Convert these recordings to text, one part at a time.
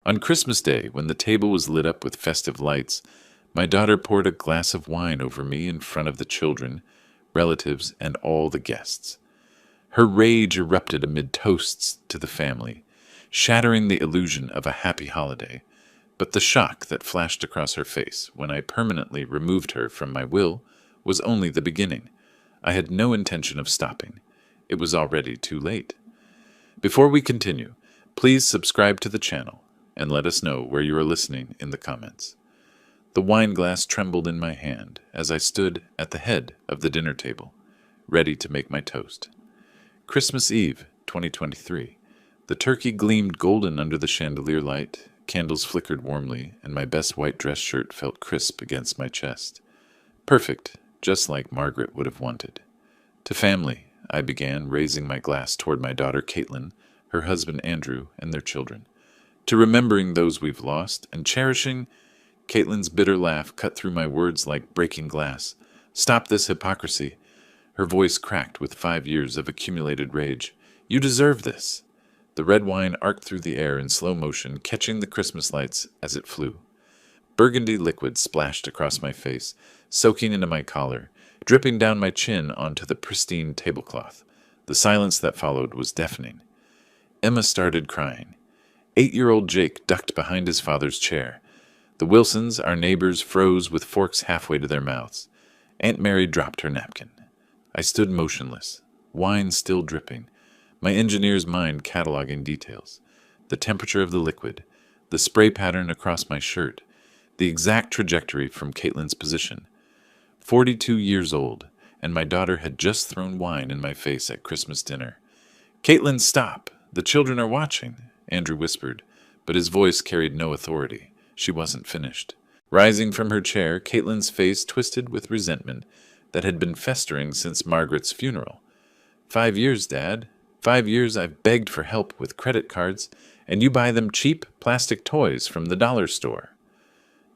On Christmas Day, when the table was lit up with festive lights, my daughter poured a glass of wine over me in front of the children, relatives, and all the guests. Her rage erupted amid toasts to the family, shattering the illusion of a happy holiday. But the shock that flashed across her face when I permanently removed her from my will was only the beginning. I had no intention of stopping. It was already too late. Before we continue, please subscribe to the channel and let us know where you are listening in the comments. The wine glass trembled in my hand as I stood at the head of the dinner table, ready to make my toast. Christmas Eve, 2023. The turkey gleamed golden under the chandelier light, candles flickered warmly, and my best white dress shirt felt crisp against my chest. Perfect, just like Margaret would have wanted. To family, I began, raising my glass toward my daughter Caitlin, her husband Andrew, and their children. To remembering those we've lost and cherishing. Caitlin's bitter laugh cut through my words like breaking glass. Stop this hypocrisy. Her voice cracked with 5 years of accumulated rage. You deserve this. The red wine arced through the air in slow motion, catching the Christmas lights as it flew. Burgundy liquid splashed across my face, soaking into my collar, dripping down my chin onto the pristine tablecloth. The silence that followed was deafening. Emma started crying. 8-year-old Jake ducked behind his father's chair. The Wilsons, our neighbors, froze with forks halfway to their mouths. Aunt Mary dropped her napkin. I stood motionless, wine still dripping, my engineer's mind cataloging details. The temperature of the liquid, the spray pattern across my shirt, the exact trajectory from Caitlin's position. 42 years old, and my daughter had just thrown wine in my face at Christmas dinner. Caitlin, stop! The children are watching, Andrew whispered, but his voice carried no authority. She wasn't finished. Rising from her chair, Caitlin's face twisted with resentment that had been festering since Margaret's funeral. 5 years, Dad. 5 years I've begged for help with credit cards, and you buy them cheap plastic toys from the dollar store.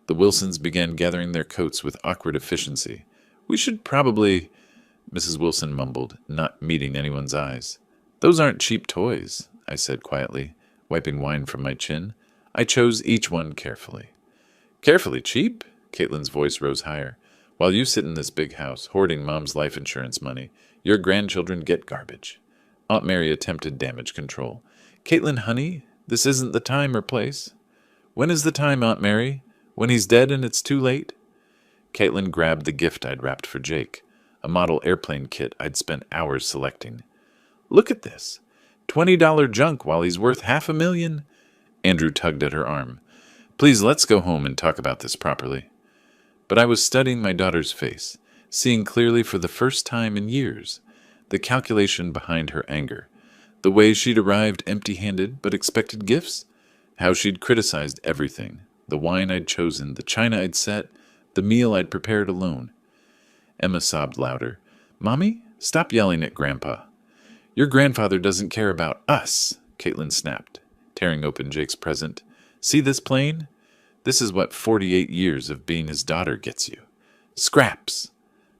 The Wilsons began gathering their coats with awkward efficiency. We should probably, Mrs. Wilson mumbled, not meeting anyone's eyes. Those aren't cheap toys, I said quietly, wiping wine from my chin. I chose each one carefully. Carefully cheap? Caitlin's voice rose higher. While you sit in this big house, hoarding Mom's life insurance money, your grandchildren get garbage. Aunt Mary attempted damage control. Caitlin, honey, this isn't the time or place. When is the time, Aunt Mary? When he's dead and it's too late? Caitlin grabbed the gift I'd wrapped for Jake, a model airplane kit I'd spent hours selecting. Look at this. $20 junk while he's worth $500,000. Andrew tugged at her arm. Please, let's go home and talk about this properly. But I was studying my daughter's face, seeing clearly for the first time in years the calculation behind her anger, the way she'd arrived empty-handed but expected gifts, how she'd criticized everything, the wine I'd chosen, the china I'd set, the meal I'd prepared alone. Emma sobbed louder. Mommy, stop yelling at Grandpa. Your grandfather doesn't care about us, Caitlin snapped, tearing open Jake's present. See this plane? This is what 48 years of being his daughter gets you. Scraps!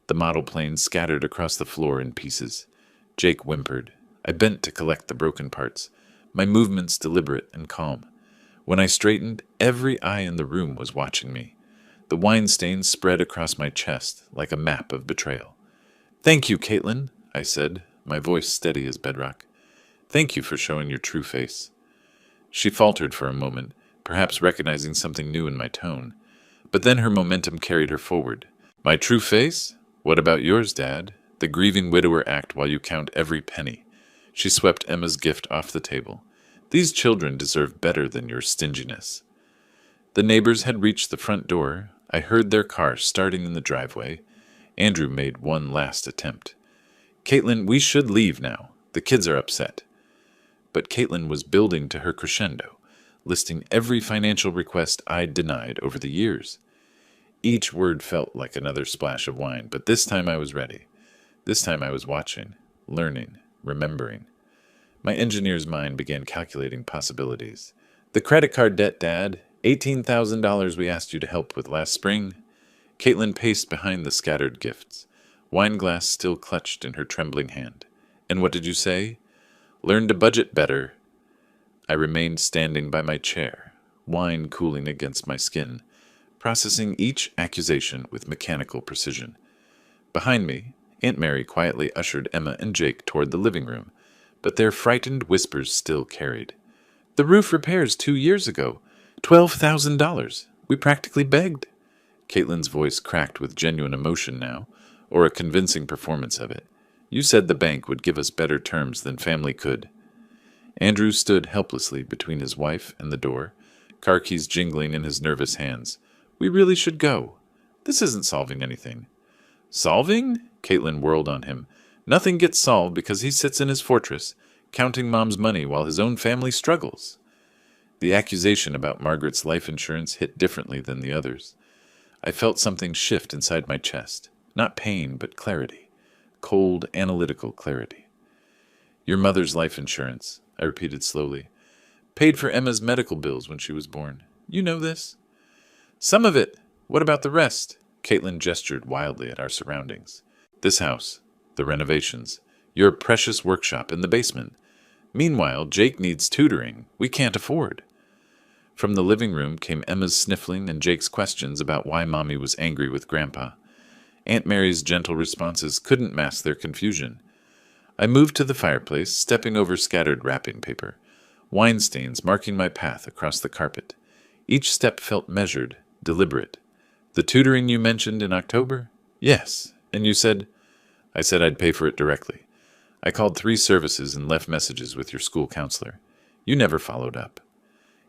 The model plane scattered across the floor in pieces. Jake whimpered. I bent to collect the broken parts, my movements deliberate and calm. When I straightened, every eye in the room was watching me. The wine stains spread across my chest like a map of betrayal. Thank you, Caitlin, I said, my voice steady as bedrock. Thank you for showing your true face. She faltered for a moment, perhaps recognizing something new in my tone. But then her momentum carried her forward. My true face? What about yours, Dad? The grieving widower act while you count every penny. She swept Emma's gift off the table. These children deserve better than your stinginess. The neighbors had reached the front door. I heard their car starting in the driveway. Andrew made one last attempt. Caitlin, we should leave now. The kids are upset. But Caitlin was building to her crescendo, listing every financial request I'd denied over the years. Each word felt like another splash of wine, but this time I was ready. This time I was watching, learning, remembering. My engineer's mind began calculating possibilities. The credit card debt, Dad. $18,000 we asked you to help with last spring. Caitlin paced behind the scattered gifts, wine glass still clutched in her trembling hand. And what did you say? Learn to budget better. I remained standing by my chair, wine cooling against my skin, processing each accusation with mechanical precision. Behind me, Aunt Mary quietly ushered Emma and Jake toward the living room, but their frightened whispers still carried. "The roof repairs 2 years ago. $12,000. We practically begged." Caitlin's voice cracked with genuine emotion now, or a convincing performance of it. "You said the bank would give us better terms than family could." Andrew stood helplessly between his wife and the door, car keys jingling in his nervous hands. "We really should go. This isn't solving anything." "Solving?" Caitlin whirled on him. "Nothing gets solved because he sits in his fortress, counting Mom's money while his own family struggles." The accusation about Margaret's life insurance hit differently than the others. I felt something shift inside my chest. Not pain, but clarity. Cold, analytical clarity. "Your mother's life insurance," I repeated slowly, "paid for Emma's medical bills when she was born. You know this?" "Some of it. What about the rest?" Caitlin gestured wildly at our surroundings. "This house, the renovations, your precious workshop in the basement. Meanwhile, Jake needs tutoring we can't afford." From the living room came Emma's sniffling and Jake's questions about why Mommy was angry with Grandpa. Aunt Mary's gentle responses couldn't mask their confusion. I moved to the fireplace, stepping over scattered wrapping paper, wine stains marking my path across the carpet. Each step felt measured, deliberate. "The tutoring you mentioned in October?" "Yes. And you said—" "I said I'd pay for it directly. I called 3 services and left messages with your school counselor. You never followed up."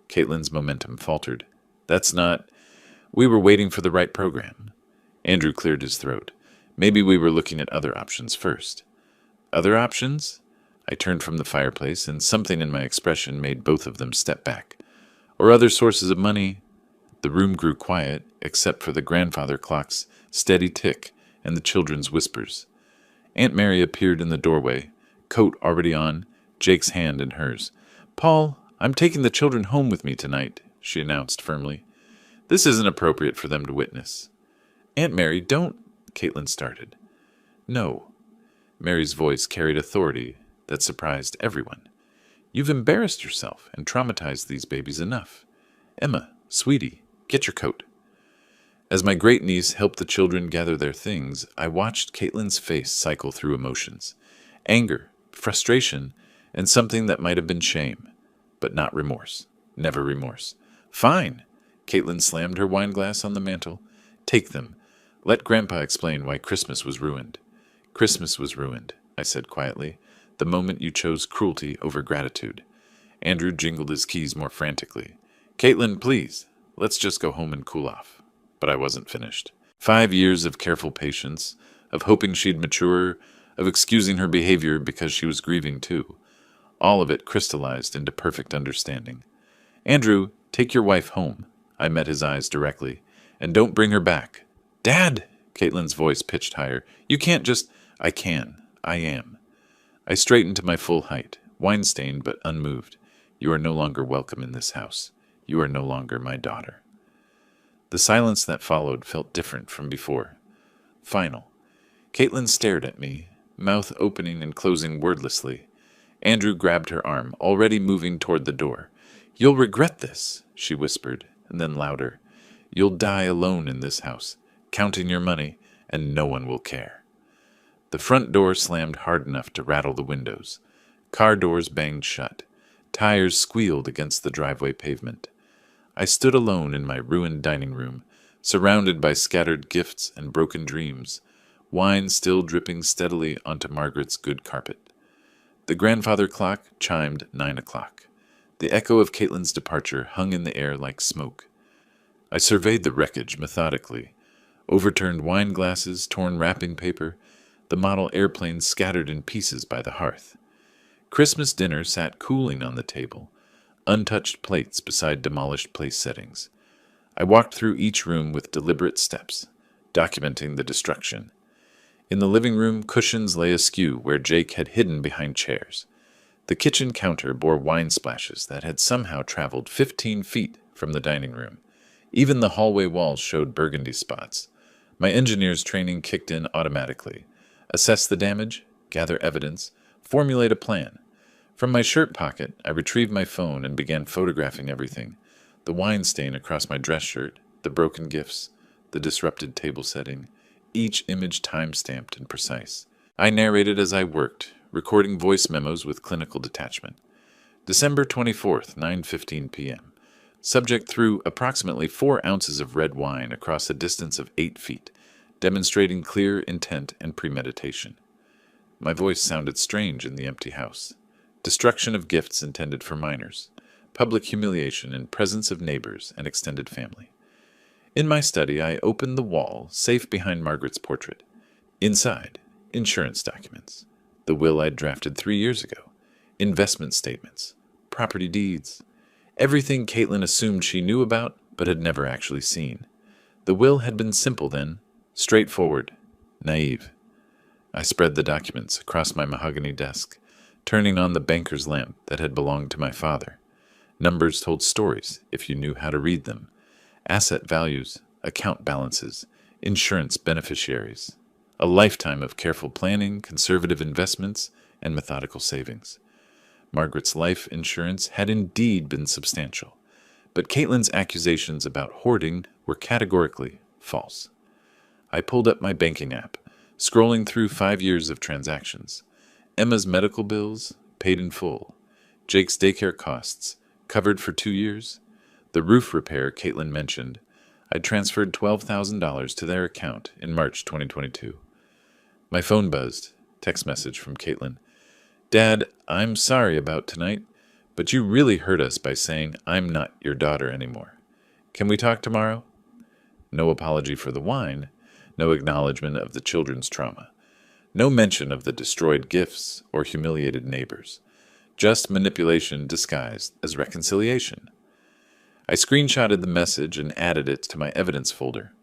Caitlin's momentum faltered. "That's not— We were waiting for the right program." Andrew cleared his throat. "Maybe we were looking at other options first." "Other options?" I turned from the fireplace, and something in my expression made both of them step back. "Or other sources of money?" The room grew quiet, except for the grandfather clock's steady tick and the children's whispers. Aunt Mary appeared in the doorway, coat already on, Jake's hand in hers. "Paul, I'm taking the children home with me tonight," she announced firmly. "This isn't appropriate for them to witness." "Aunt Mary, don't—" Caitlin started. "No." Mary's voice carried authority that surprised everyone. "You've embarrassed yourself and traumatized these babies enough. Emma, sweetie, get your coat." As my great-niece helped the children gather their things, I watched Caitlin's face cycle through emotions. Anger, frustration, and something that might have been shame. But not remorse. Never remorse. "Fine." Caitlin slammed her wine glass on the mantel. "Take them. Let Grandpa explain why Christmas was ruined." "Christmas was ruined," I said quietly, "the moment you chose cruelty over gratitude." Andrew jingled his keys more frantically. "Caitlin, please. Let's just go home and cool off." But I wasn't finished. 5 years of careful patience, of hoping she'd mature, of excusing her behavior because she was grieving too. All of it crystallized into perfect understanding. "Andrew, take your wife home." I met his eyes directly. "And don't bring her back." "Dad!" Caitlin's voice pitched higher. "You can't just—" "I can. I am." I straightened to my full height, wine-stained but unmoved. "You are no longer welcome in this house. You are no longer my daughter." The silence that followed felt different from before. Final. Caitlin stared at me, mouth opening and closing wordlessly. Andrew grabbed her arm, already moving toward the door. "You'll regret this," she whispered, and then louder. "You'll die alone in this house, counting your money, and no one will care." The front door slammed hard enough to rattle the windows. Car doors banged shut. Tires squealed against the driveway pavement. I stood alone in my ruined dining room, surrounded by scattered gifts and broken dreams, wine still dripping steadily onto Margaret's good carpet. The grandfather clock chimed 9 o'clock. The echo of Caitlin's departure hung in the air like smoke. I surveyed the wreckage methodically. Overturned wine glasses, torn wrapping paper, the model airplane scattered in pieces by the hearth. Christmas dinner sat cooling on the table, untouched plates beside demolished place settings. I walked through each room with deliberate steps, documenting the destruction. In the living room, cushions lay askew where Jake had hidden behind chairs. The kitchen counter bore wine splashes that had somehow traveled 15 feet from the dining room. Even the hallway walls showed burgundy spots. My engineer's training kicked in automatically. Assess the damage, gather evidence, formulate a plan. From my shirt pocket, I retrieved my phone and began photographing everything. The wine stain across my dress shirt, the broken gifts, the disrupted table setting, each image time-stamped and precise. I narrated as I worked, recording voice memos with clinical detachment. December 24th, 9:15 p.m. Subject threw approximately 4 ounces of red wine across a distance of 8 feet, demonstrating clear intent and premeditation. My voice sounded strange in the empty house. Destruction of gifts intended for minors. Public humiliation in presence of neighbors and extended family. In my study, I opened the wall, safe behind Margaret's portrait. Inside, insurance documents. The will I'd drafted 3 years ago. Investment statements. Property deeds. Everything Caitlin assumed she knew about, but had never actually seen. The will had been simple then, straightforward, naive. I spread the documents across my mahogany desk, turning on the banker's lamp that had belonged to my father. Numbers told stories, if you knew how to read them. Asset values, account balances, insurance beneficiaries. A lifetime of careful planning, conservative investments, and methodical savings. Margaret's life insurance had indeed been substantial, but Caitlin's accusations about hoarding were categorically false. I pulled up my banking app, scrolling through 5 years of transactions. Emma's medical bills, paid in full. Jake's daycare costs, covered for 2 years. The roof repair Caitlin mentioned, I'd transferred $12,000 to their account in March 2022. My phone buzzed, text message from Caitlin. Dad, I'm sorry about tonight, but you really hurt us by saying I'm not your daughter anymore. Can we talk tomorrow? No apology for the wine, no acknowledgement of the children's trauma, no mention of the destroyed gifts or humiliated neighbors, just manipulation disguised as reconciliation. I screenshotted the message and added it to my evidence folder.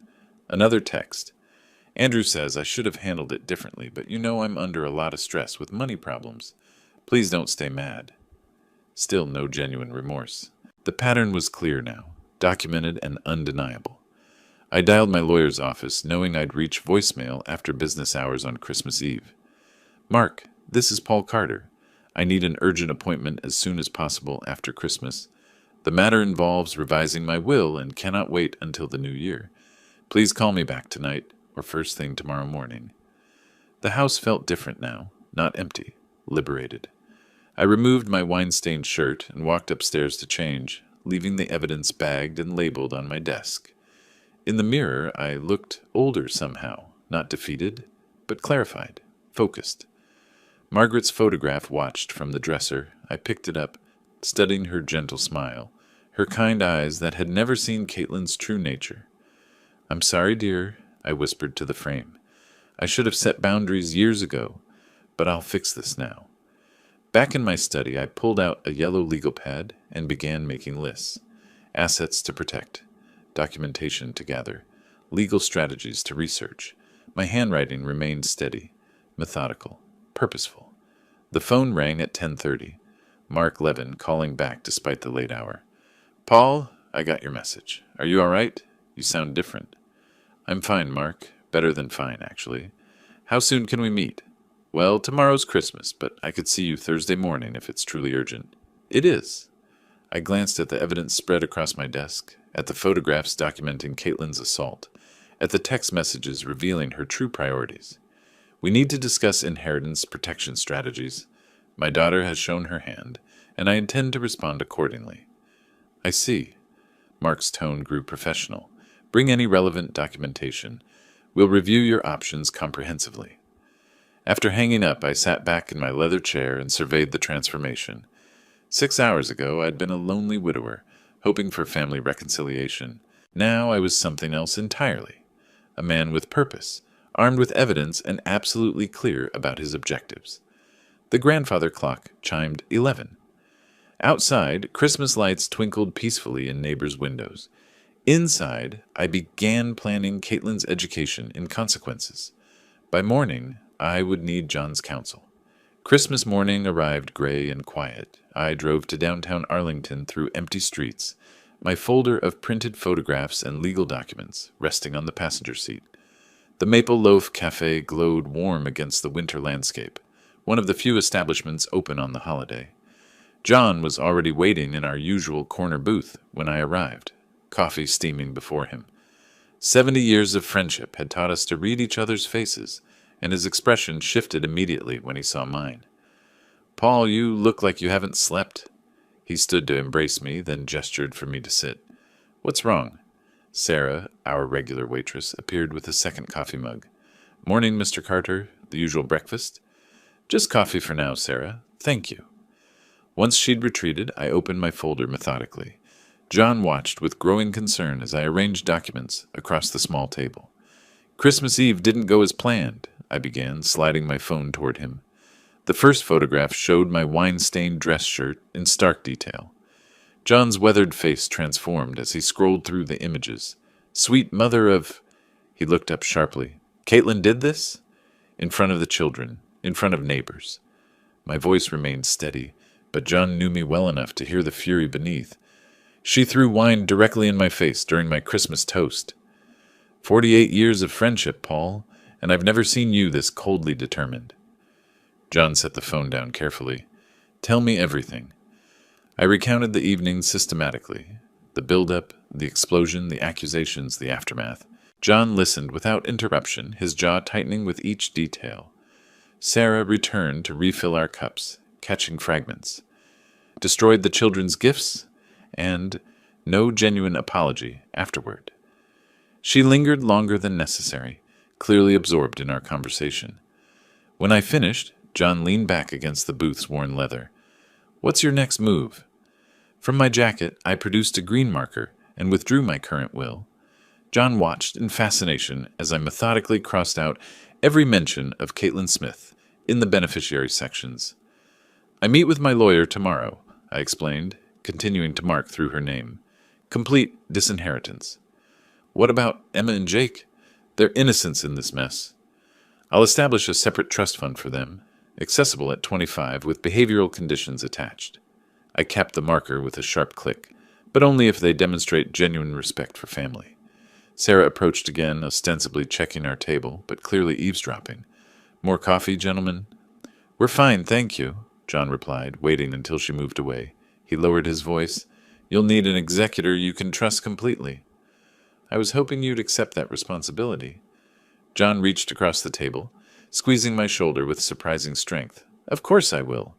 Another text. Andrew says I should have handled it differently, but you know I'm under a lot of stress with money problems. Please don't stay mad. Still no genuine remorse. The pattern was clear now, documented and undeniable. I dialed my lawyer's office, knowing I'd reach voicemail after business hours on Christmas Eve. Mark, this is Paul Carter. I need an urgent appointment as soon as possible after Christmas. The matter involves revising my will and cannot wait until the new year. Please call me back tonight or first thing tomorrow morning. The house felt different now, not empty, liberated. I removed my wine-stained shirt and walked upstairs to change, leaving the evidence bagged and labeled on my desk. In the mirror, I looked older somehow, not defeated, but clarified, focused. Margaret's photograph watched from the dresser. I picked it up, studying her gentle smile, her kind eyes that had never seen Caitlin's true nature. I'm sorry, dear, I whispered to the frame. I should have set boundaries years ago, but I'll fix this now. Back in my study, I pulled out a yellow legal pad and began making lists. Assets to protect, documentation to gather, legal strategies to research. My handwriting remained steady, methodical, purposeful. The phone rang at 10:30. Mark Levin calling back despite the late hour. Paul, I got your message. Are you all right? You sound different. I'm fine, Mark. Better than fine, actually. How soon can we meet? Well, tomorrow's Christmas, but I could see you Thursday morning if it's truly urgent. It is. I glanced at the evidence spread across my desk, at the photographs documenting Caitlin's assault, at the text messages revealing her true priorities. We need to discuss inheritance protection strategies. My daughter has shown her hand, and I intend to respond accordingly. I see. Mark's tone grew professional. Bring any relevant documentation. We'll review your options comprehensively. After hanging up, I sat back in my leather chair and surveyed the transformation. 6 hours ago, I'd been a lonely widower, hoping for family reconciliation. Now I was something else entirely. A man with purpose, armed with evidence and absolutely clear about his objectives. The grandfather clock chimed 11. Outside, Christmas lights twinkled peacefully in neighbors' windows. Inside, I began planning Caitlin's education in consequences. By morning, I would need John's counsel. Christmas morning arrived gray and quiet. I drove to downtown Arlington through empty streets, my folder of printed photographs and legal documents resting on the passenger seat. The Maple Loaf Cafe glowed warm against the winter landscape, one of the few establishments open on the holiday. John was already waiting in our usual corner booth when I arrived, coffee steaming before him. 70 years of friendship had taught us to read each other's faces, and his expression shifted immediately when he saw mine. "Paul, you look like you haven't slept." He stood to embrace me, then gestured for me to sit. "What's wrong?" Sarah, our regular waitress, appeared with a second coffee mug. "Morning, Mr. Carter. The usual breakfast?" "Just coffee for now, Sarah. Thank you." Once she'd retreated, I opened my folder methodically. John watched with growing concern as I arranged documents across the small table. "Christmas Eve didn't go as planned," I began, sliding my phone toward him. The first photograph showed my wine-stained dress shirt in stark detail. John's weathered face transformed as he scrolled through the images. "Sweet mother of—" He looked up sharply. "Caitlin did this?" "In front of the children, in front of neighbors." My voice remained steady, but John knew me well enough to hear the fury beneath. "She threw wine directly in my face during my Christmas toast." 48 years of friendship, Paul, and I've never seen you this coldly determined." John set the phone down carefully. "Tell me everything." I recounted the evening systematically. The build-up, the explosion, the accusations, the aftermath. John listened without interruption, his jaw tightening with each detail. Sarah returned to refill our cups, catching fragments. Destroyed the children's gifts, and no genuine apology afterward. She lingered longer than necessary, clearly absorbed in our conversation. When I finished, John leaned back against the booth's worn leather. "What's your next move?" From my jacket, I produced a green marker and withdrew my current will. John watched in fascination as I methodically crossed out every mention of Caitlin Smith in the beneficiary sections. "I meet with my lawyer tomorrow," I explained, continuing to mark through her name. "Complete disinheritance." "What about Emma and Jake? They're innocents in this mess." "I'll establish a separate trust fund for them, accessible at 25 with behavioral conditions attached." I capped the marker with a sharp click, but only if they demonstrate genuine respect for family. Sarah approached again, ostensibly checking our table, but clearly eavesdropping. "More coffee, gentlemen?" "We're fine, thank you," John replied, waiting until she moved away. He lowered his voice. "You'll need an executor you can trust completely." "I was hoping you'd accept that responsibility." John reached across the table, squeezing my shoulder with surprising strength. "Of course I will.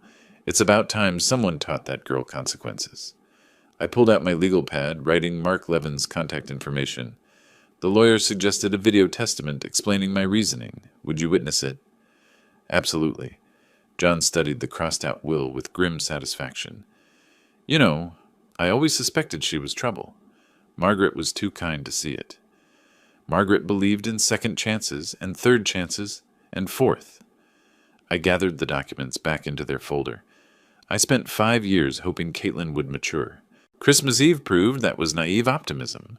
It's about time someone taught that girl consequences." I pulled out my legal pad, writing Mark Levin's contact information. "The lawyer suggested a video testament explaining my reasoning. Would you witness it?" "Absolutely." John studied the crossed-out will with grim satisfaction. "You know, I always suspected she was trouble. Margaret was too kind to see it. Margaret believed in second chances and third chances and fourth." I gathered the documents back into their folder. I spent 5 years hoping Caitlin would mature. Christmas Eve proved that was naive optimism.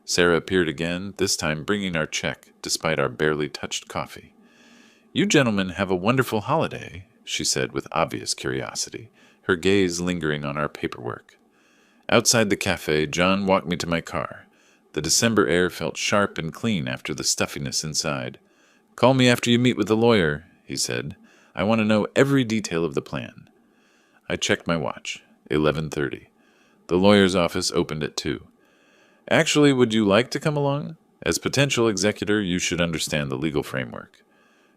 Sarah appeared again, this time bringing our check, despite our barely touched coffee. "You gentlemen have a wonderful holiday," she said with obvious curiosity, her gaze lingering on our paperwork. Outside the cafe, John walked me to my car. The December air felt sharp and clean after the stuffiness inside. "Call me after you meet with the lawyer," he said. "I want to know every detail of the plan." I checked my watch. 11:30. The lawyer's office opened at 2. "Actually, would you like to come along? As potential executor, you should understand the legal framework."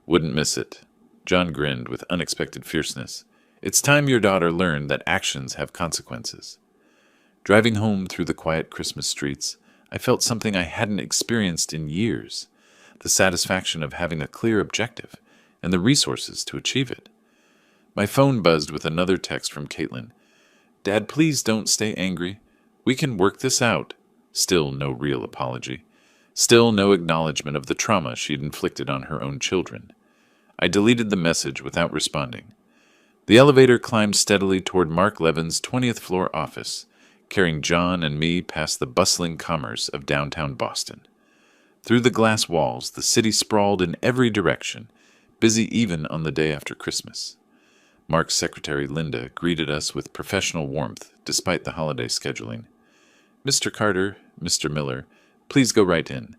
"Wouldn't miss it." John grinned with unexpected fierceness. "It's time your daughter learned that actions have consequences." Driving home through the quiet Christmas streets, I felt something I hadn't experienced in years. The satisfaction of having a clear objective and the resources to achieve it. My phone buzzed with another text from Caitlin. "Dad, please don't stay angry. We can work this out." Still no real apology. Still no acknowledgement of the trauma she'd inflicted on her own children. I deleted the message without responding. The elevator climbed steadily toward Mark Levin's 20th floor office, carrying John and me past the bustling commerce of downtown Boston. Through the glass walls, the city sprawled in every direction, busy even on the day after Christmas. Mark's secretary, Linda, greeted us with professional warmth, despite the holiday scheduling. "Mr. Carter, Mr. Miller, please go right in.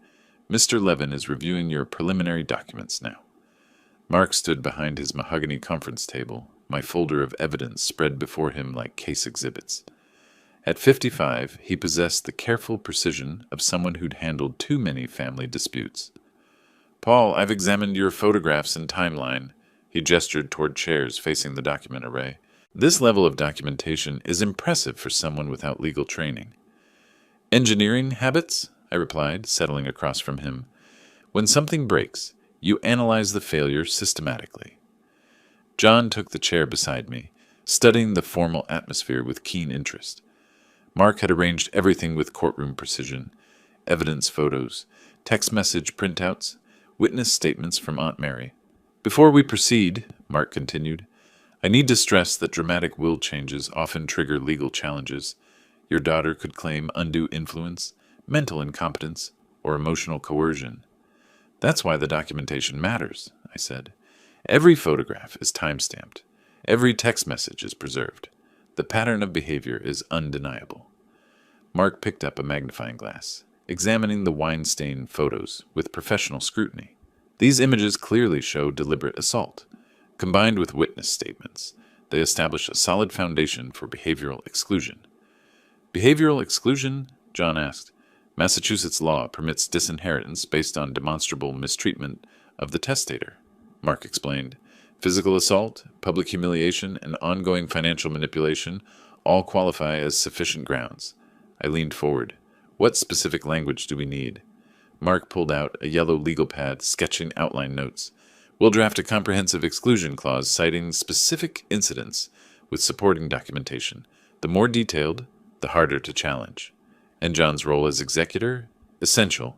Mr. Levin is reviewing your preliminary documents now." Mark stood behind his mahogany conference table, my folder of evidence spread before him like case exhibits. At 55, he possessed the careful precision of someone who'd handled too many family disputes. "Paul, I've examined your photographs and timeline." He gestured toward chairs facing the document array. "This level of documentation is impressive for someone without legal training." "Engineering habits?" I replied, settling across from him. "When something breaks, you analyze the failure systematically." John took the chair beside me, studying the formal atmosphere with keen interest. Mark had arranged everything with courtroom precision: evidence photos, text message printouts, witness statements from Aunt Mary. "Before we proceed," Mark continued, "I need to stress that dramatic will changes often trigger legal challenges. Your daughter could claim undue influence, mental incompetence, or emotional coercion." "That's why the documentation matters," I said. "Every photograph is time-stamped. Every text message is preserved. The pattern of behavior is undeniable." Mark picked up a magnifying glass, examining the wine-stained photos with professional scrutiny. "These images clearly show deliberate assault. Combined with witness statements, they establish a solid foundation for behavioral exclusion." "Behavioral exclusion?" John asked. "Massachusetts law permits disinheritance based on demonstrable mistreatment of the testator," Mark explained. "Physical assault, public humiliation, and ongoing financial manipulation all qualify as sufficient grounds." I leaned forward. "What specific language do we need?" Mark pulled out a yellow legal pad, sketching outline notes. "We'll draft a comprehensive exclusion clause citing specific incidents with supporting documentation. The more detailed, the harder to challenge." "And John's role as executor?" "Essential."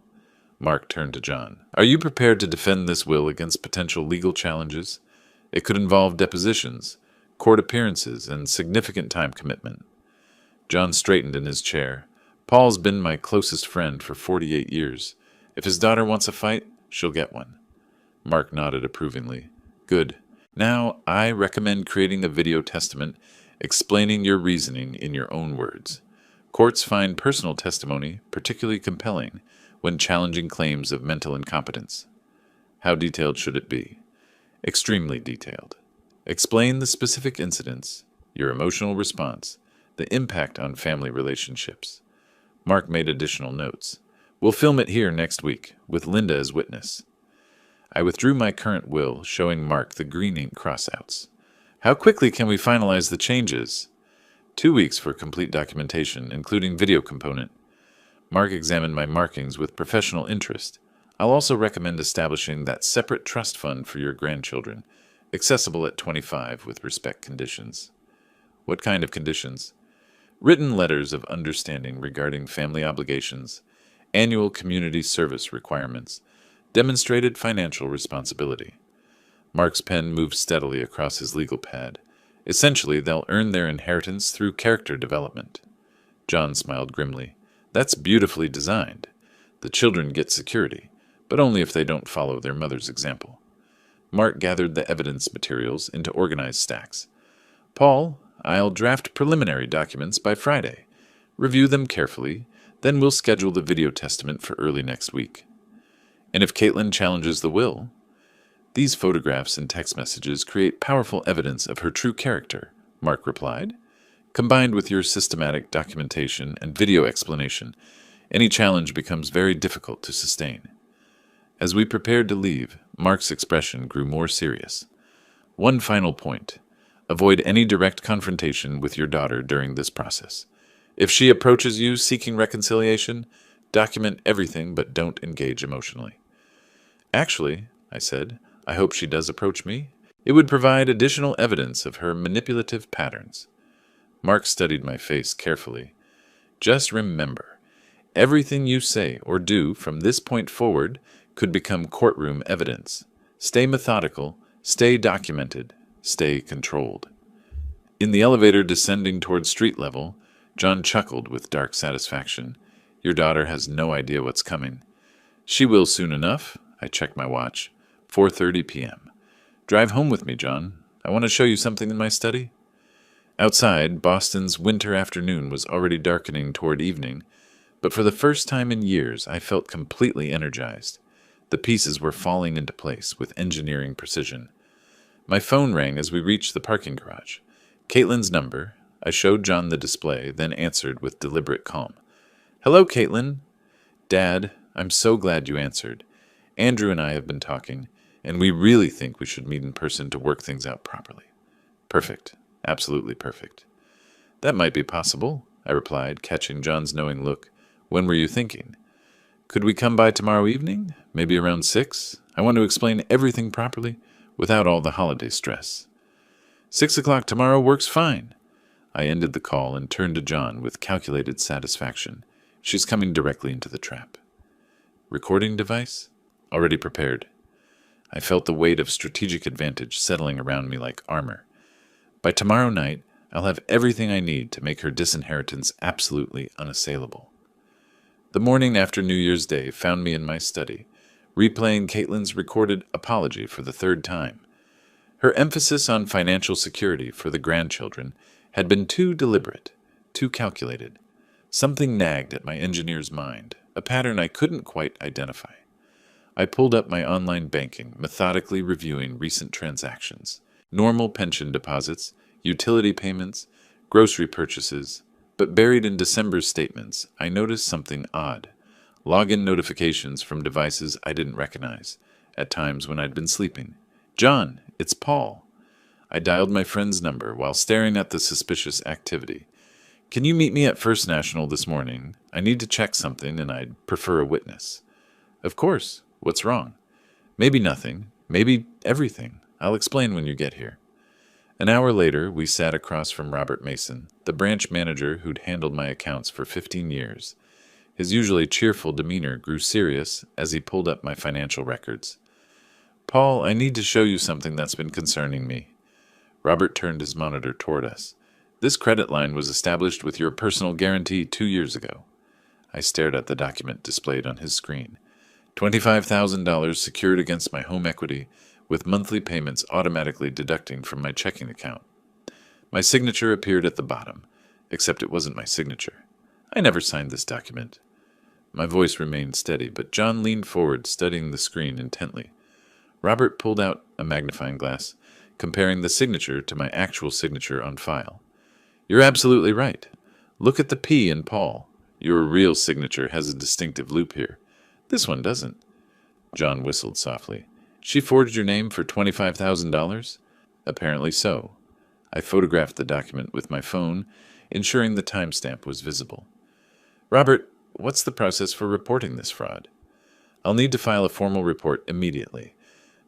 Mark turned to John. "Are you prepared to defend this will against potential legal challenges? It could involve depositions, court appearances, and significant time commitment." John straightened in his chair. "Paul's been my closest friend for 48 years. If his daughter wants a fight, she'll get one." Mark nodded approvingly. "Good. Now, I recommend creating a video testament explaining your reasoning in your own words. Courts find personal testimony particularly compelling when challenging claims of mental incompetence." "How detailed should it be?" "Extremely detailed. Explain the specific incidents, your emotional response, the impact on family relationships." Mark made additional notes. "We'll film it here next week, with Linda as witness." I withdrew my current will, showing Mark the green ink crossouts. "How quickly can we finalize the changes?" 2 weeks for complete documentation, including video component." Mark examined my markings with professional interest. "I'll also recommend establishing that separate trust fund for your grandchildren, accessible at 25 with respect conditions." "What kind of conditions?" "Written letters of understanding regarding family obligations, annual community service requirements, demonstrated financial responsibility." Mark's pen moved steadily across his legal pad. "Essentially, they'll earn their inheritance through character development." John smiled grimly. "That's beautifully designed. The children get security, but only if they don't follow their mother's example." Mark gathered the evidence materials into organized stacks. "Paul, I'll draft preliminary documents by Friday. Review them carefully, then we'll schedule the video testament for early next week." "And if Caitlin challenges the will?" "These photographs and text messages create powerful evidence of her true character," Mark replied. "Combined with your systematic documentation and video explanation, any challenge becomes very difficult to sustain." As we prepared to leave, Mark's expression grew more serious. "One final point. Avoid any direct confrontation with your daughter during this process. If she approaches you seeking reconciliation, document everything but don't engage emotionally." "Actually," I said, "I hope she does approach me. It would provide additional evidence of her manipulative patterns." Mark studied my face carefully. "Just remember, everything you say or do from this point forward could become courtroom evidence. Stay methodical, stay documented, stay controlled." In the elevator descending toward street level, John chuckled with dark satisfaction. "Your daughter has no idea what's coming." "She will soon enough." I checked my watch. 4:30 p.m. "Drive home with me, John. I want to show you something in my study." Outside, Boston's winter afternoon was already darkening toward evening, but for the first time in years I felt completely energized. The pieces were falling into place with engineering precision. My phone rang as we reached the parking garage. Caitlin's number. I showed John the display, then answered with deliberate calm. Hello, Caitlin. Dad, I'm so glad you answered. Andrew and I have been talking, and we really think we should meet in person to work things out properly. Perfect. Absolutely perfect. That might be possible, I replied, catching John's knowing look. When were you thinking? Could we come by tomorrow evening? Maybe around 6? I want to explain everything properly, without all the holiday stress. 6 o'clock tomorrow works fine. I ended the call and turned to John with calculated satisfaction. She's coming directly into the trap. Recording device? Already prepared. I felt the weight of strategic advantage settling around me like armor. By tomorrow night, I'll have everything I need to make her disinheritance absolutely unassailable. The morning after New Year's Day found me in my study, replaying Caitlin's recorded apology for the third time. Her emphasis on financial security for the grandchildren had been too deliberate, too calculated. Something nagged at my engineer's mind, a pattern I couldn't quite identify. I pulled up my online banking, methodically reviewing recent transactions, normal pension deposits, utility payments, grocery purchases, but buried in December's statements, I noticed something odd. Login notifications from devices I didn't recognize, at times when I'd been sleeping. John, it's Paul. I dialed my friend's number while staring at the suspicious activity. Can you meet me at First National this morning? I need to check something and I'd prefer a witness. Of course. What's wrong? Maybe nothing. Maybe everything. I'll explain when you get here. An hour later, we sat across from Robert Mason, the branch manager who'd handled my accounts for 15 years. His usually cheerful demeanor grew serious as he pulled up my financial records. Paul, I need to show you something that's been concerning me. Robert turned his monitor toward us. This credit line was established with your personal guarantee 2 years ago. I stared at the document displayed on his screen. $25,000 secured against my home equity, with monthly payments automatically deducting from my checking account. My signature appeared at the bottom, except it wasn't my signature. I never signed this document. My voice remained steady, but John leaned forward, studying the screen intently. Robert pulled out a magnifying glass, comparing the signature to my actual signature on file. You're absolutely right. Look at the P in Paul. Your real signature has a distinctive loop here. This one doesn't. John whistled softly. She forged your name for $25,000? Apparently so. I photographed the document with my phone, ensuring the timestamp was visible. Robert, what's the process for reporting this fraud? I'll need to file a formal report immediately.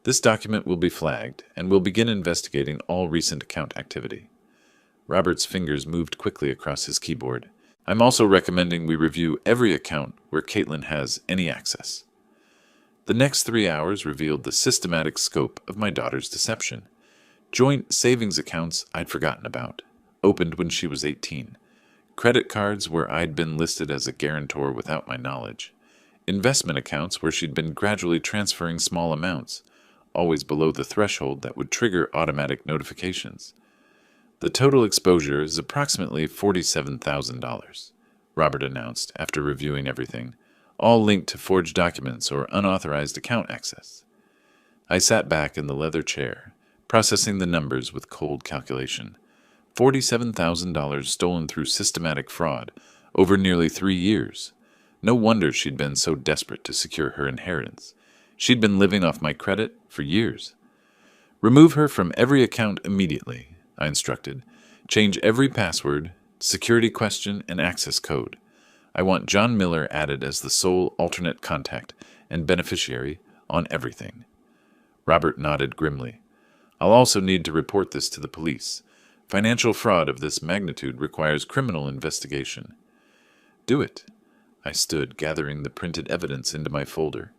This document will be flagged, and we'll begin investigating all recent account activity. Robert's fingers moved quickly across his keyboard. I'm also recommending we review every account where Caitlin has any access. The next 3 hours revealed the systematic scope of my daughter's deception. Joint savings accounts I'd forgotten about, opened when she was 18. Credit cards where I'd been listed as a guarantor without my knowledge. Investment accounts where she'd been gradually transferring small amounts, always below the threshold that would trigger automatic notifications. The total exposure is approximately $47,000, Robert announced after reviewing everything, all linked to forged documents or unauthorized account access. I sat back in the leather chair, processing the numbers with cold calculation. $47,000 stolen through systematic fraud over nearly 3 years. No wonder she'd been so desperate to secure her inheritance. She'd been living off my credit for years. Remove her from every account immediately, I instructed. Change every password, security question, and access code. I want John Miller added as the sole alternate contact and beneficiary on everything. Robert nodded grimly. I'll also need to report this to the police. Financial fraud of this magnitude requires criminal investigation. Do it. I stood, gathering the printed evidence into my folder.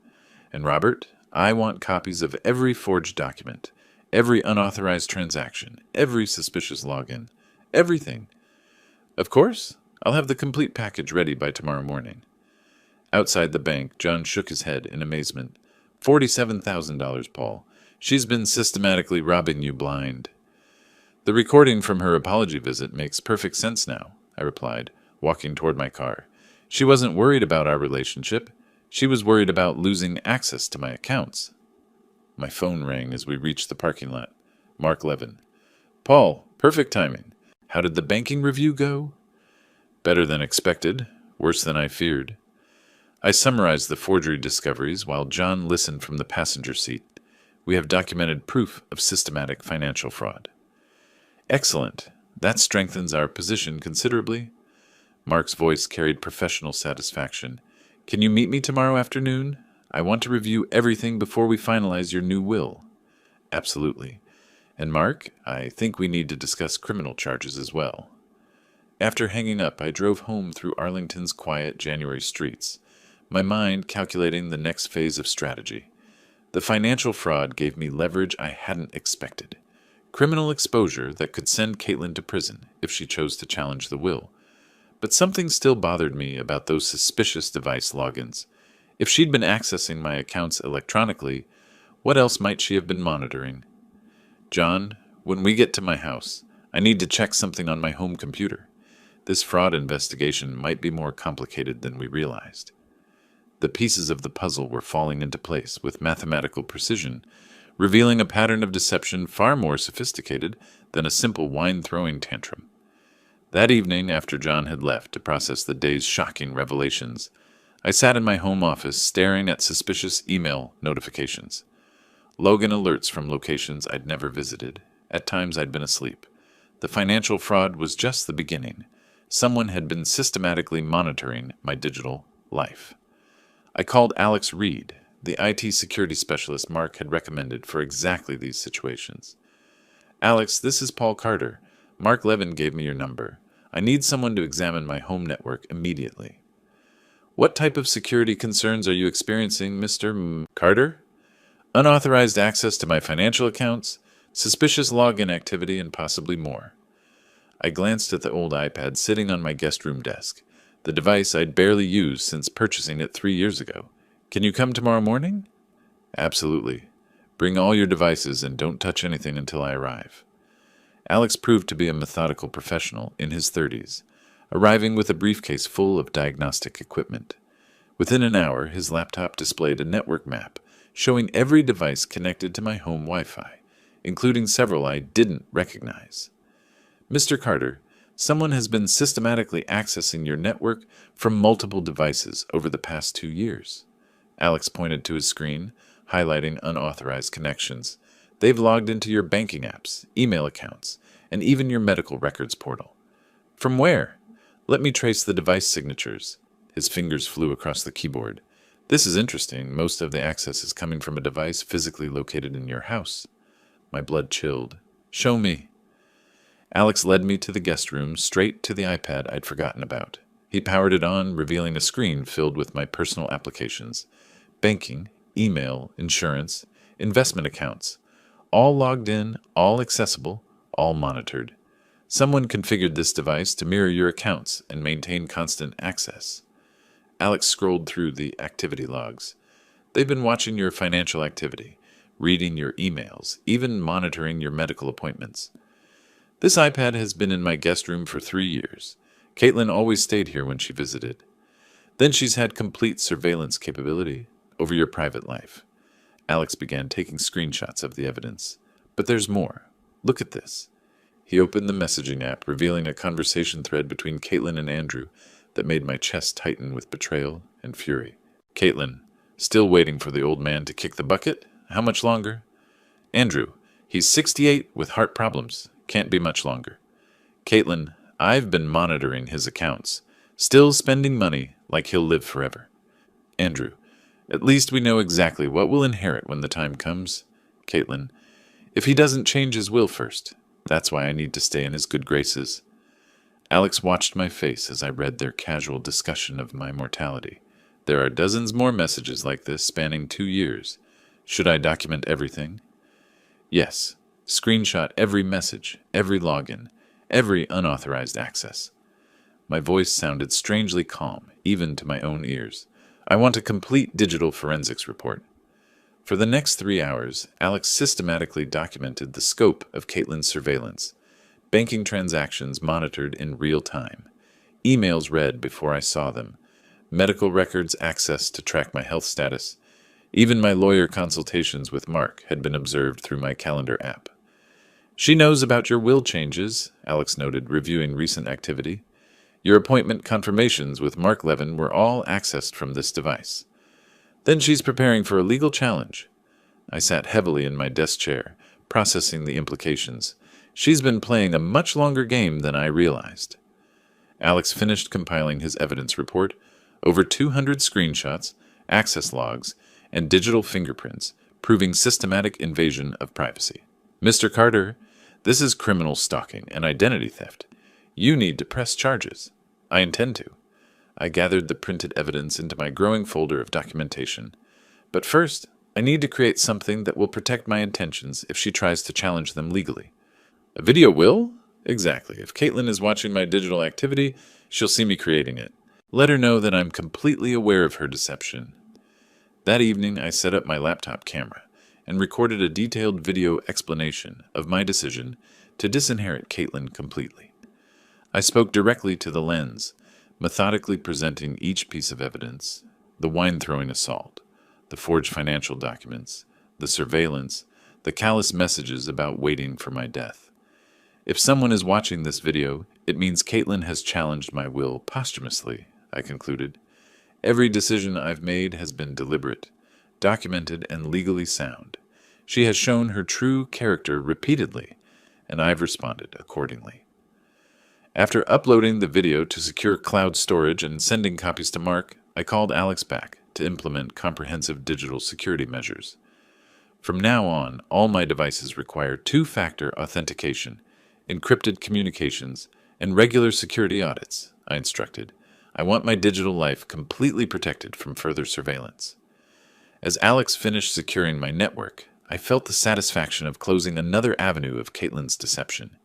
And Robert, I want copies of every forged document, every unauthorized transaction, every suspicious login, everything. Of course, I'll have the complete package ready by tomorrow morning. Outside the bank, John shook his head in amazement. $47,000, Paul. She's been systematically robbing you blind. The recording from her apology visit makes perfect sense now, I replied, walking toward my car. She wasn't worried about our relationship. She was worried about losing access to my accounts. My phone rang as we reached the parking lot. Mark Levin. Paul, perfect timing. How did the banking review go? Better than expected, worse than I feared. I summarized the forgery discoveries while John listened from the passenger seat. We have documented proof of systematic financial fraud. Excellent. That strengthens our position considerably. Mark's voice carried professional satisfaction. Can you meet me tomorrow afternoon? I want to review everything before we finalize your new will. Absolutely. And Mark, I think we need to discuss criminal charges as well. After hanging up, I drove home through Arlington's quiet January streets, my mind calculating the next phase of strategy. The financial fraud gave me leverage I hadn't expected. Criminal exposure that could send Caitlin to prison if she chose to challenge the will. But something still bothered me about those suspicious device logins. If she'd been accessing my accounts electronically, what else might she have been monitoring? John, when we get to my house, I need to check something on my home computer. This fraud investigation might be more complicated than we realized. The pieces of the puzzle were falling into place with mathematical precision, revealing a pattern of deception far more sophisticated than a simple wine-throwing tantrum. That evening, after John had left to process the day's shocking revelations, I sat in my home office staring at suspicious email notifications. Logan alerts from locations I'd never visited. At times I'd been asleep. The financial fraud was just the beginning. Someone had been systematically monitoring my digital life. I called Alex Reed, the IT security specialist Mark had recommended for exactly these situations. Alex, this is Paul Carter. Mark Levin gave me your number. I need someone to examine my home network immediately. What type of security concerns are you experiencing, Mr. Carter? Unauthorized access to my financial accounts, suspicious login activity, and possibly more. I glanced at the old iPad sitting on my guest room desk, the device I'd barely used since purchasing it 3 years ago. Can you come tomorrow morning? Absolutely. Bring all your devices and don't touch anything until I arrive. Alex proved to be a methodical professional in his 30s, arriving with a briefcase full of diagnostic equipment. Within an hour, his laptop displayed a network map showing every device connected to my home Wi-Fi, including several I didn't recognize. Mr. Carter, someone has been systematically accessing your network from multiple devices over the past 2 years. Alex pointed to his screen, highlighting unauthorized connections. They've logged into your banking apps, email accounts, and even your medical records portal. From where? Let me trace the device signatures. His fingers flew across the keyboard. This is interesting. Most of the access is coming from a device physically located in your house. My blood chilled. Show me. Alex led me to the guest room, straight to the iPad I'd forgotten about. He powered it on, revealing a screen filled with my personal applications. Banking, email, insurance, investment accounts. All logged in, all accessible, all monitored. Someone configured this device to mirror your accounts and maintain constant access. Alex scrolled through the activity logs. They've been watching your financial activity, reading your emails, even monitoring your medical appointments. This iPad has been in my guest room for 3 years. Caitlin always stayed here when she visited. Then she's had complete surveillance capability over your private life. Alex began taking screenshots of the evidence. But there's more. Look at this. He opened the messaging app, revealing a conversation thread between Caitlin and Andrew that made my chest tighten with betrayal and fury. Caitlin, still waiting for the old man to kick the bucket? How much longer? Andrew, he's 68 with heart problems. Can't be much longer. Caitlin, I've been monitoring his accounts. Still spending money like he'll live forever. Andrew, at least we know exactly what we'll inherit when the time comes. Caitlin, if he doesn't change his will first, that's why I need to stay in his good graces. Alex watched my face as I read their casual discussion of my mortality. There are dozens more messages like this spanning 2 years. Should I document everything? Yes. Screenshot every message, every login, every unauthorized access. My voice sounded strangely calm, even to my own ears. I want a complete digital forensics report. For the next 3 hours, Alex systematically documented the scope of Caitlin's surveillance. Banking transactions monitored in real time. Emails read before I saw them. Medical records accessed to track my health status. Even my lawyer consultations with Mark had been observed through my calendar app. She knows about your will changes, Alex noted, reviewing recent activity. Your appointment confirmations with Mark Levin were all accessed from this device. Then she's preparing for a legal challenge. I sat heavily in my desk chair, processing the implications. She's been playing a much longer game than I realized. Alex finished compiling his evidence report, over 200 screenshots, access logs, and digital fingerprints, proving systematic invasion of privacy. Mr. Carter, this is criminal stalking and identity theft. You need to press charges. I intend to. I gathered the printed evidence into my growing folder of documentation. But first, I need to create something that will protect my intentions if she tries to challenge them legally. A video will? Exactly. If Caitlin is watching my digital activity, she'll see me creating it. Let her know that I'm completely aware of her deception. That evening, I set up my laptop camera and recorded a detailed video explanation of my decision to disinherit Caitlin completely. I spoke directly to the lens, methodically presenting each piece of evidence: the wine-throwing assault, the forged financial documents, the surveillance, the callous messages about waiting for my death. If someone is watching this video, it means Caitlin has challenged my will posthumously, I concluded. Every decision I've made has been deliberate, documented, and legally sound. She has shown her true character repeatedly, and I've responded accordingly. After uploading the video to secure cloud storage and sending copies to Mark, I called Alex back to implement comprehensive digital security measures. From now on, all my devices require two-factor authentication, encrypted communications, and regular security audits, I instructed. I want my digital life completely protected from further surveillance. As Alex finished securing my network, I felt the satisfaction of closing another avenue of Caitlin's deception.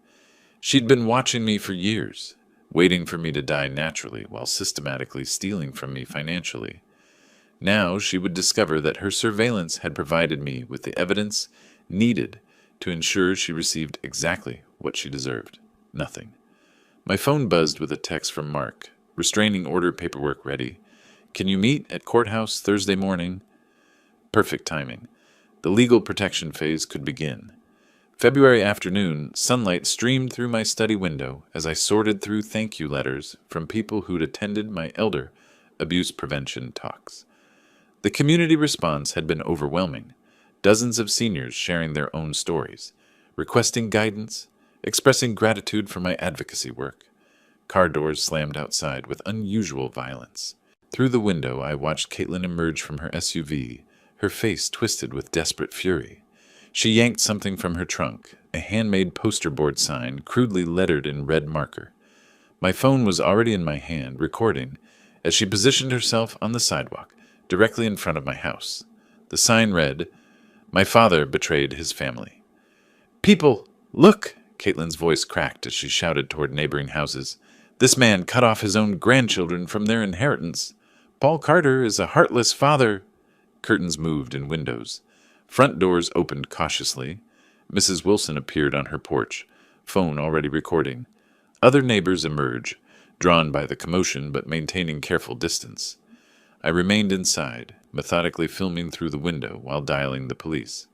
She'd been watching me for years, waiting for me to die naturally while systematically stealing from me financially. Now she would discover that her surveillance had provided me with the evidence needed to ensure she received exactly what she deserved: nothing. My phone buzzed with a text from Mark. Restraining order paperwork ready. Can you meet at courthouse Thursday morning? Perfect timing. The legal protection phase could begin. February afternoon, sunlight streamed through my study window as I sorted through thank you letters from people who'd attended my elder abuse prevention talks. The community response had been overwhelming. Dozens of seniors sharing their own stories, requesting guidance, expressing gratitude for my advocacy work. Car doors slammed outside with unusual violence. Through the window, I watched Caitlin emerge from her SUV, her face twisted with desperate fury. She yanked something from her trunk, a handmade poster board sign crudely lettered in red marker. My phone was already in my hand, recording, as she positioned herself on the sidewalk, directly in front of my house. The sign read, "My father betrayed his family." "People, look!" Caitlin's voice cracked as she shouted toward neighboring houses. "This man cut off his own grandchildren from their inheritance. Paul Carter is a heartless father." Curtains moved in windows. Front doors opened cautiously. Mrs. Wilson appeared on her porch, phone already recording. Other neighbors emerge, drawn by the commotion but maintaining careful distance. I remained inside, methodically filming through the window while dialing the police.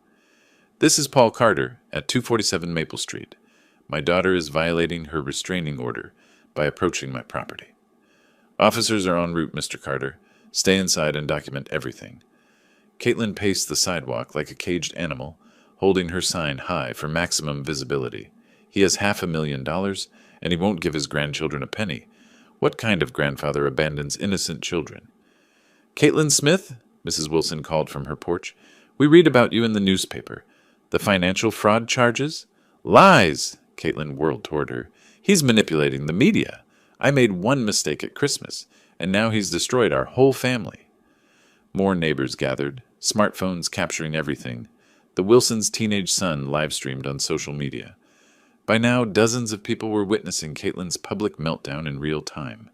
"This is Paul Carter at 247 Maple Street. My daughter is violating her restraining order by approaching my property." "Officers are en route, Mr. Carter. Stay inside and document everything." Caitlin paced the sidewalk like a caged animal, holding her sign high for maximum visibility. "He has $500,000, and he won't give his grandchildren a penny. What kind of grandfather abandons innocent children?" "Caitlin Smith," Mrs. Wilson called from her porch, "we read about you in the newspaper. The financial fraud charges?" "Lies!" Caitlin whirled toward her. "He's manipulating the media. I made one mistake at Christmas, and now he's destroyed our whole family." More neighbors gathered, smartphones capturing everything. The Wilsons' teenage son live-streamed on social media. By now, dozens of people were witnessing Caitlin's public meltdown in real time.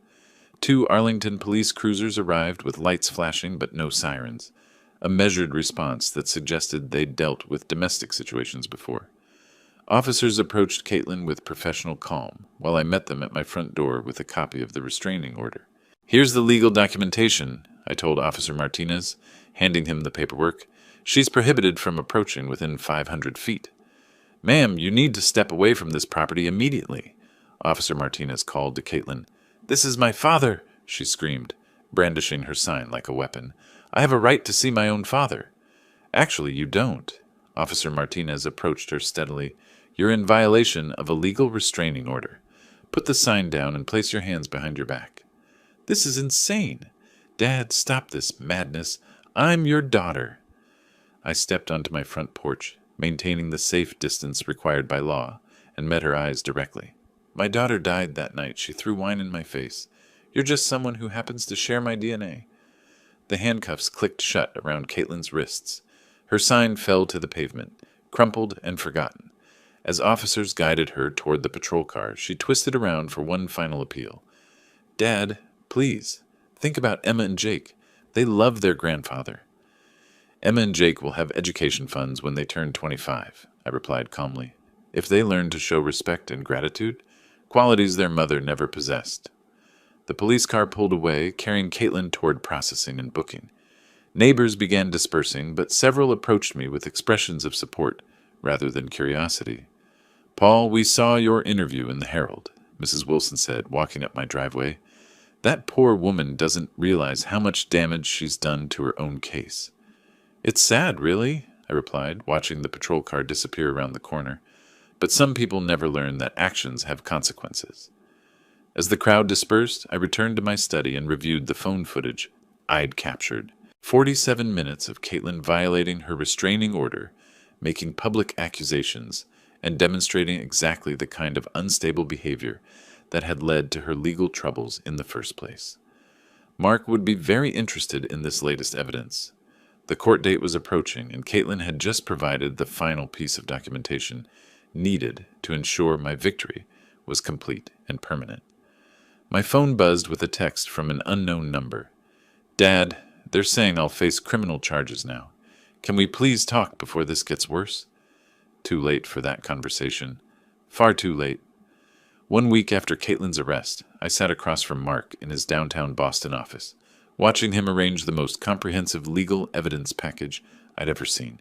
2 Arlington police cruisers arrived with lights flashing but no sirens, a measured response that suggested they'd dealt with domestic situations before. Officers approached Caitlin with professional calm, while I met them at my front door with a copy of the restraining order. "Here's the legal documentation," I told Officer Martinez, handing him the paperwork. "She's prohibited from approaching within 500 feet. "Ma'am, you need to step away from this property immediately," Officer Martinez called to Caitlin. "This is my father," she screamed, brandishing her sign like a weapon. "I have a right to see my own father." "Actually, you don't." Officer Martinez approached her steadily. "You're in violation of a legal restraining order. Put the sign down and place your hands behind your back." "This is insane." "Dad, stop this madness. I'm your daughter." I stepped onto my front porch, maintaining the safe distance required by law, and met her eyes directly. "My daughter died that night. She threw wine in my face. You're just someone who happens to share my DNA." The handcuffs clicked shut around Caitlin's wrists. Her sign fell to the pavement, crumpled and forgotten. As officers guided her toward the patrol car, she twisted around for one final appeal. "Dad, please, think about Emma and Jake. They love their grandfather." "Emma and Jake will have education funds when they turn 25, I replied calmly. "If they learn to show respect and gratitude, qualities their mother never possessed." The police car pulled away, carrying Caitlin toward processing and booking. Neighbors began dispersing, but several approached me with expressions of support rather than curiosity. "Paul, we saw your interview in the Herald," Mrs. Wilson said, walking up my driveway. "That poor woman doesn't realize how much damage she's done to her own case." "It's sad, really," I replied, watching the patrol car disappear around the corner. "But some people never learn that actions have consequences." As the crowd dispersed, I returned to my study and reviewed the phone footage I'd captured. 47 minutes of Caitlin violating her restraining order, making public accusations, and demonstrating exactly the kind of unstable behavior that had led to her legal troubles in the first place. Mark would be very interested in this latest evidence. The court date was approaching, and Caitlin had just provided the final piece of documentation needed to ensure my victory was complete and permanent. My phone buzzed with a text from an unknown number. "Dad, they're saying I'll face criminal charges now. Can we please talk before this gets worse?" Too late for that conversation. Far too late. 1 week after Caitlin's arrest, I sat across from Mark in his downtown Boston office, watching him arrange the most comprehensive legal evidence package I'd ever seen.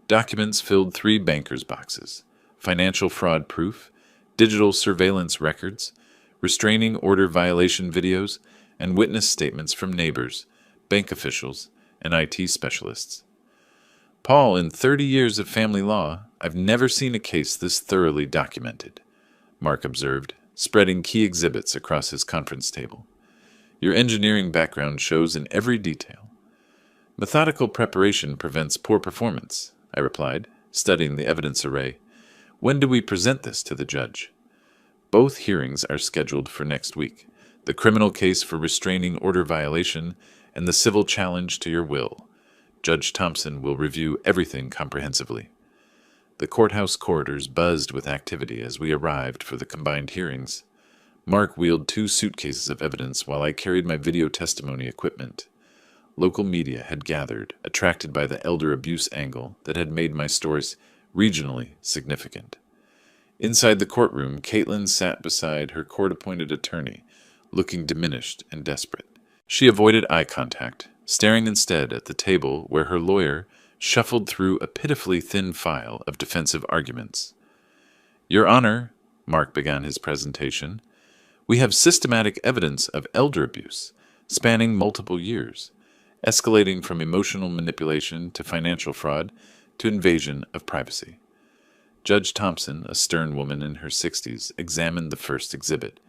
Documents filled 3 bankers' boxes: financial fraud proof, digital surveillance records, restraining order violation videos, and witness statements from neighbors, bank officials, and IT specialists. "Paul, in 30 years of family law, I've never seen a case this thoroughly documented," Mark observed, spreading key exhibits across his conference table. "Your engineering background shows in every detail." "Methodical preparation prevents poor performance," I replied, studying the evidence array. "When do we present this to the judge?" "Both hearings are scheduled for next week. The criminal case for restraining order violation and the civil challenge to your will. Judge Thompson will review everything comprehensively." The courthouse corridors buzzed with activity as we arrived for the combined hearings. Mark wheeled 2 suitcases of evidence while I carried my video testimony equipment. Local media had gathered, attracted by the elder abuse angle that had made my stories regionally significant. Inside the courtroom, Caitlin sat beside her court-appointed attorney, looking diminished and desperate. She avoided eye contact, staring instead at the table where her lawyer shuffled through a pitifully thin file of defensive arguments. "Your Honor," Mark began his presentation, "we have systematic evidence of elder abuse, spanning multiple years, escalating from emotional manipulation to financial fraud to invasion of privacy." Judge Thompson, a stern woman in her 60s, examined the first exhibit,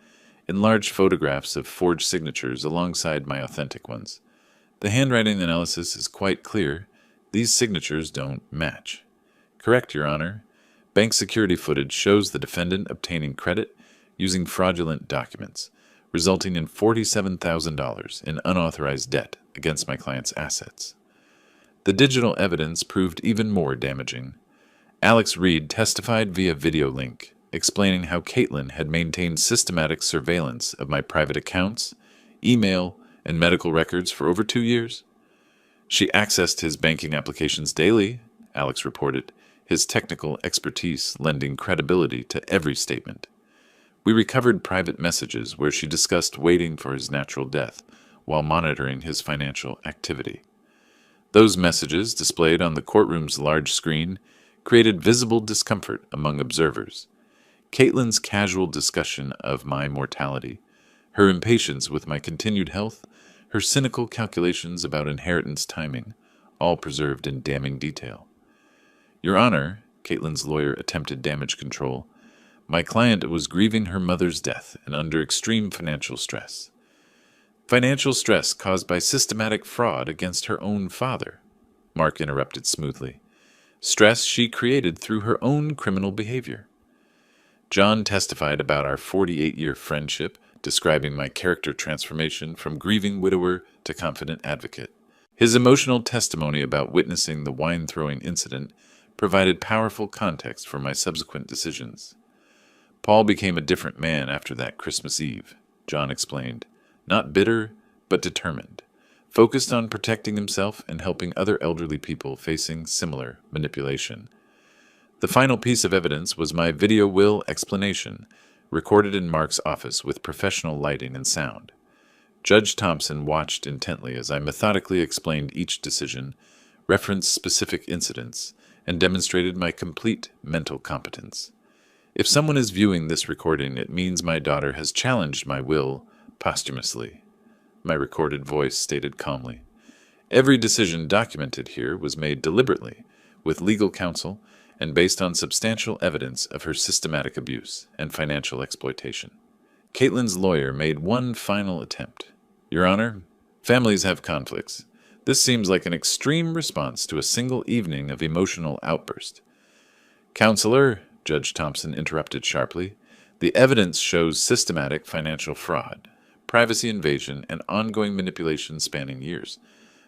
enlarged photographs of forged signatures alongside my authentic ones. "The handwriting analysis is quite clear. These signatures don't match." "Correct, Your Honor. Bank security footage shows the defendant obtaining credit using fraudulent documents, resulting in $47,000 in unauthorized debt against my client's assets." The digital evidence proved even more damaging. Alex Reed testified via video link, explaining how Caitlin had maintained systematic surveillance of my private accounts, email, and medical records for over 2 years. "She accessed his banking applications daily," Alex reported, his technical expertise lending credibility to every statement. "We recovered private messages where she discussed waiting for his natural death while monitoring his financial activity. Those messages, displayed on the courtroom's large screen, created visible discomfort among observers. Caitlin's casual discussion of my mortality, her impatience with my continued health, her cynical calculations about inheritance timing, all preserved in damning detail. Your Honor, Caitlin's lawyer attempted damage control. My client was grieving her mother's death and under extreme financial stress. Financial stress caused by systematic fraud against her own father, Mark interrupted smoothly. Stress she created through her own criminal behavior. John testified about our 48-year friendship, describing my character transformation from grieving widower to confident advocate. His emotional testimony about witnessing the wine-throwing incident provided powerful context for my subsequent decisions. Paul became a different man after that Christmas Eve, John explained. Not bitter, but determined, focused on protecting himself and helping other elderly people facing similar manipulation. The final piece of evidence was my video will explanation, recorded in Mark's office with professional lighting and sound. Judge Thompson watched intently as I methodically explained each decision, referenced specific incidents, and demonstrated my complete mental competence. If someone is viewing this recording, it means my daughter has challenged my will posthumously, my recorded voice stated calmly. Every decision documented here was made deliberately, with legal counsel, and based on substantial evidence of her systematic abuse and financial exploitation. Caitlin's lawyer made one final attempt. Your Honor, families have conflicts. This seems like an extreme response to a single evening of emotional outburst. Counselor, Judge Thompson interrupted sharply, the evidence shows systematic financial fraud, privacy invasion, and ongoing manipulation spanning years.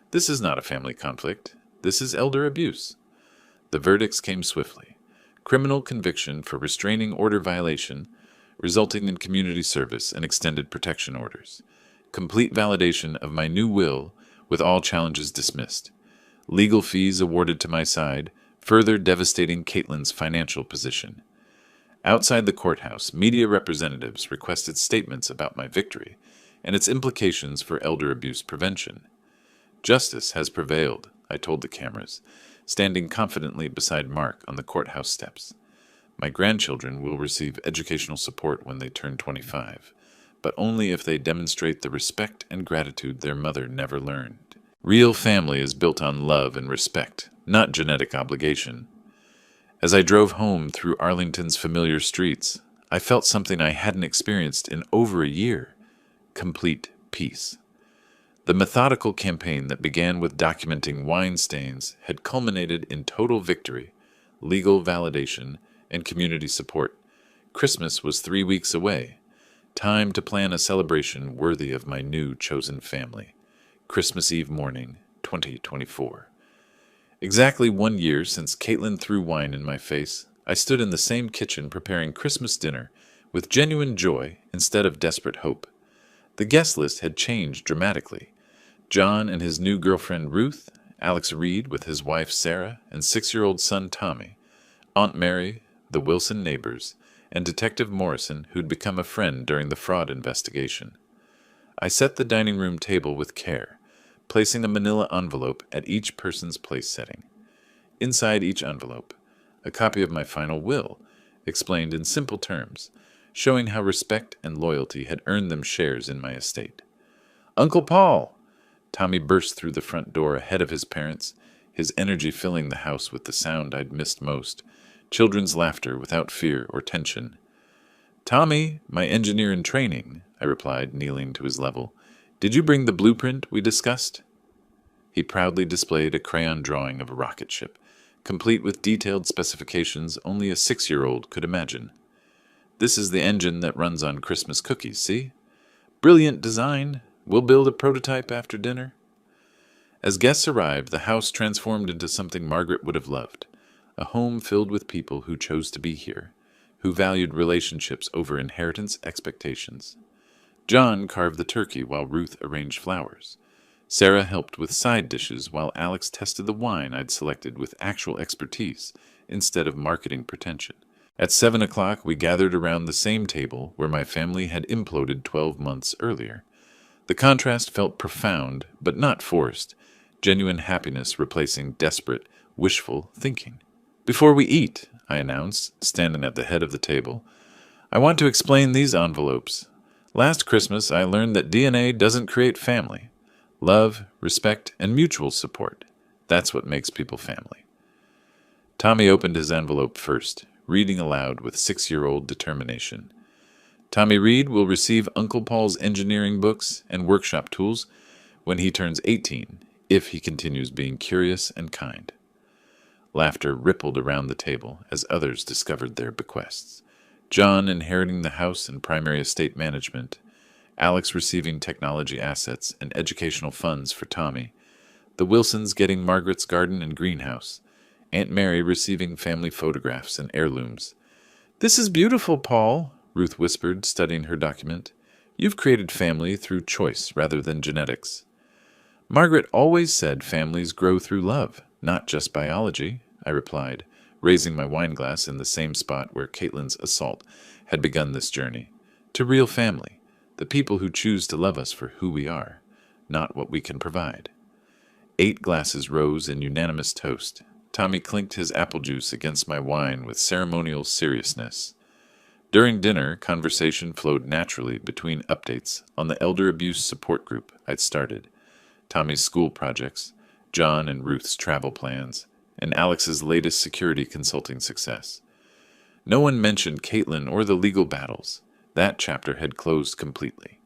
This is not a family conflict. This is elder abuse. The verdicts came swiftly. Criminal conviction for restraining order violation, resulting in community service and extended protection orders. Complete validation of my new will, with all challenges dismissed. Legal fees awarded to my side, further devastating Caitlin's financial position. Outside the courthouse, media representatives requested statements about my victory and its implications for elder abuse prevention. Justice has prevailed, I told the cameras, standing confidently beside Mark on the courthouse steps. My grandchildren will receive educational support when they turn 25, but only if they demonstrate the respect and gratitude their mother never learned. Real family is built on love and respect, not genetic obligation. As I drove home through Arlington's familiar streets, I felt something I hadn't experienced in over a year: complete peace. The methodical campaign that began with documenting wine stains had culminated in total victory, legal validation, and community support. Christmas was 3 weeks away. Time to plan a celebration worthy of my new chosen family. Christmas Eve morning, 2024. Exactly 1 year since Caitlin threw wine in my face, I stood in the same kitchen preparing Christmas dinner with genuine joy instead of desperate hope. The guest list had changed dramatically. John and his new girlfriend Ruth, Alex Reed with his wife Sarah, and 6-year-old son Tommy, Aunt Mary, the Wilson neighbors, and Detective Morrison, who'd become a friend during the fraud investigation. I set the dining room table with care, placing a manila envelope at each person's place setting. Inside each envelope, a copy of my final will, explained in simple terms, showing how respect and loyalty had earned them shares in my estate. Uncle Paul! Tommy burst through the front door ahead of his parents, his energy filling the house with the sound I'd missed most, children's laughter without fear or tension. Tommy, my engineer in training, I replied, kneeling to his level. Did you bring the blueprint we discussed? He proudly displayed a crayon drawing of a rocket ship, complete with detailed specifications only a 6-year-old could imagine. This is the engine that runs on Christmas cookies, see? Brilliant design. We'll build a prototype after dinner. As guests arrived, the house transformed into something Margaret would have loved, a home filled with people who chose to be here, who valued relationships over inheritance expectations. John carved the turkey while Ruth arranged flowers. Sarah helped with side dishes while Alex tested the wine I'd selected with actual expertise instead of marketing pretension. At 7 o'clock, we gathered around the same table where my family had imploded 12 months earlier. The contrast felt profound, but not forced, genuine happiness replacing desperate, wishful thinking. Before we eat, I announced, standing at the head of the table, I want to explain these envelopes. Last Christmas, I learned that DNA doesn't create family. Love, respect, and mutual support. That's what makes people family. Tommy opened his envelope first, reading aloud with 6-year-old determination. Tommy Reed will receive Uncle Paul's engineering books and workshop tools when he turns 18, if he continues being curious and kind. Laughter rippled around the table as others discovered their bequests. John inheriting the house and primary estate management, Alex receiving technology assets and educational funds for Tommy, the Wilsons getting Margaret's garden and greenhouse, Aunt Mary receiving family photographs and heirlooms. "This is beautiful, Paul," Ruth whispered, studying her document. "You've created family through choice rather than genetics." "Margaret always said families grow through love, not just biology," I replied, raising my wine glass in the same spot where Caitlin's assault had begun this journey. "To real family, the people who choose to love us for who we are, not what we can provide." 8 glasses rose in unanimous toast. Tommy clinked his apple juice against my wine with ceremonial seriousness. During dinner, conversation flowed naturally between updates on the elder abuse support group I'd started, Tommy's school projects, John and Ruth's travel plans, and Alex's latest security consulting success. No one mentioned Caitlin or the legal battles. That chapter had closed completely.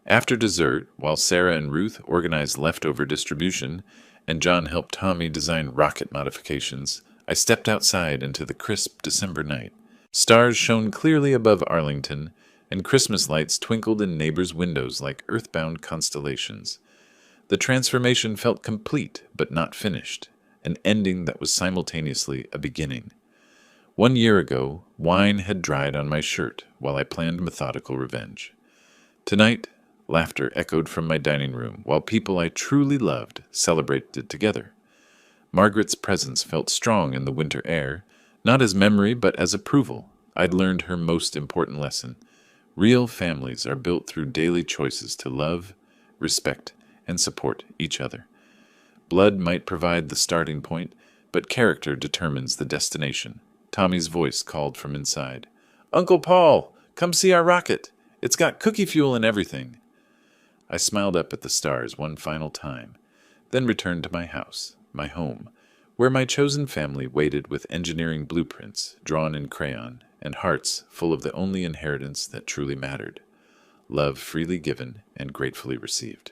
After dessert, while Sarah and Ruth organized leftover distribution and John helped Tommy design rocket modifications, I stepped outside into the crisp December night. Stars shone clearly above Arlington, and Christmas lights twinkled in neighbors' windows like earthbound constellations. The transformation felt complete, but not finished, an ending that was simultaneously a beginning. 1 year ago, wine had dried on my shirt while I planned methodical revenge. Tonight, laughter echoed from my dining room while people I truly loved celebrated together. Margaret's presence felt strong in the winter air, not as memory but as approval. I'd learned her most important lesson. Real families are built through daily choices to love, respect, and support each other. Blood might provide the starting point, but character determines the destination. Tommy's voice called from inside. "Uncle Paul, come see our rocket. It's got cookie fuel and everything." I smiled up at the stars one final time, then returned to my house, my home, where my chosen family waited with engineering blueprints drawn in crayon and hearts full of the only inheritance that truly mattered, love freely given and gratefully received.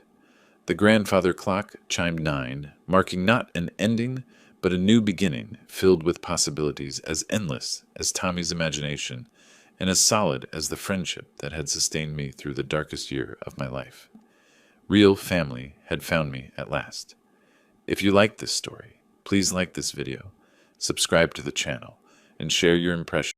The grandfather clock chimed 9, marking not an ending, but a new beginning filled with possibilities as endless as Tommy's imagination and as solid as the friendship that had sustained me through the darkest year of my life. Real family had found me at last. If you like this story, please like this video, subscribe to the channel, and share your impressions.